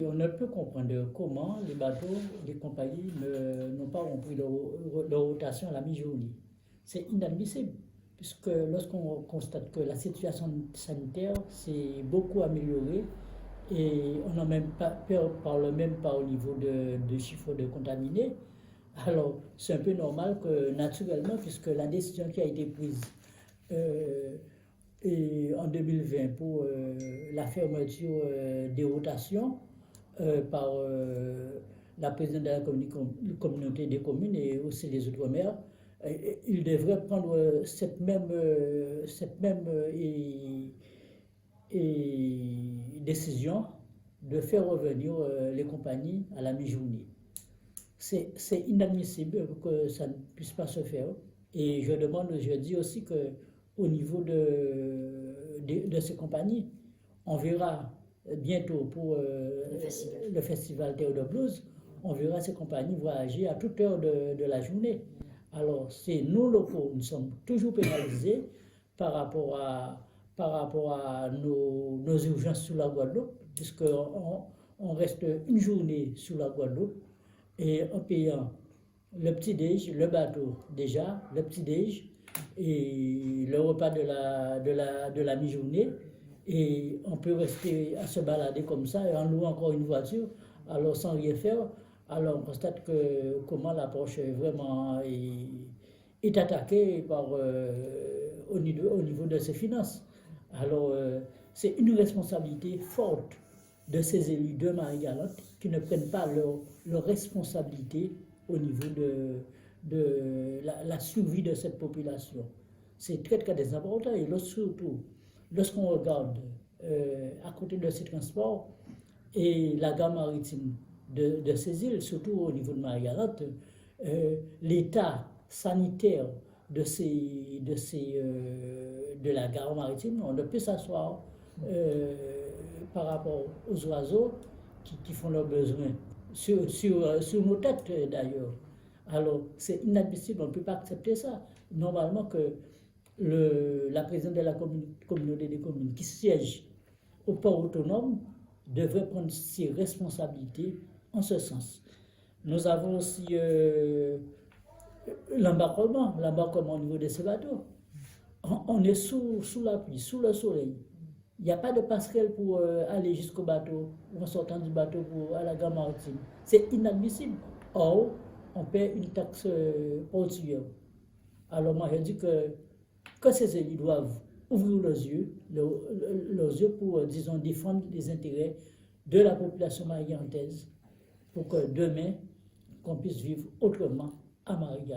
On ne peut comprendre comment les bateaux, les compagnies n'ont pas repris leur rotation à la mi-journée. C'est inadmissible, puisque lorsqu'on constate que la situation sanitaire s'est beaucoup améliorée et on n'a même pas parle même pas au niveau de chiffres de contaminés, alors c'est un peu normal que naturellement, puisque la décision qui a été prise en 2020 pour la fermeture des rotations par la présidente de la communauté des communes et aussi les Outre-mer, il devrait prendre cette même décision de faire revenir les compagnies à la mi-journée. C'est inadmissible que ça ne puisse pas se faire. Et je dis aussi qu'au niveau de ces compagnies, on verra bientôt pour le festival Théodore Blues, on verra ces compagnies voyager à toute heure de la journée. Alors, c'est nous locaux, nous sommes toujours pénalisés par rapport à nos urgences sous la Guadeloupe, puisqu'on reste une journée sous la Guadeloupe et en payant le petit-déj, le bateau déjà, le petit-déj et le repas de la mi-journée. Et on peut rester à se balader comme ça et en louant encore une voiture, alors sans rien faire. Alors on constate que comment l'approche vraiment est attaquée au niveau de ses finances. Alors c'est une responsabilité forte de ces élus de Marie-Galante qui ne prennent pas leur responsabilité au niveau de la survie de cette population. C'est très très important et surtout lorsqu'on regarde à côté de ces transports et la gare maritime de ces îles, surtout au niveau de Marie-Galante, l'état sanitaire de la gare maritime, on ne peut s'asseoir par rapport aux oiseaux qui font leurs besoins, sur nos têtes d'ailleurs. Alors c'est inadmissible, on ne peut pas accepter ça. Normalement que la présidente de la communauté des communes qui siège au port autonome devrait prendre ses responsabilités en ce sens. Nous avons aussi l'embarquement au niveau de ces bateaux. On est sous la pluie, sous le soleil. Il n'y a pas de passerelle pour aller jusqu'au bateau, ou en sortant du bateau à la gare maritime. C'est inadmissible. Or, on paie une taxe portuaire. Alors moi, je dis que ces élus doivent ouvrir leurs yeux pour, disons, défendre les intérêts de la population marie-galantaise pour que demain, qu'on puisse vivre autrement à Marie-Galante.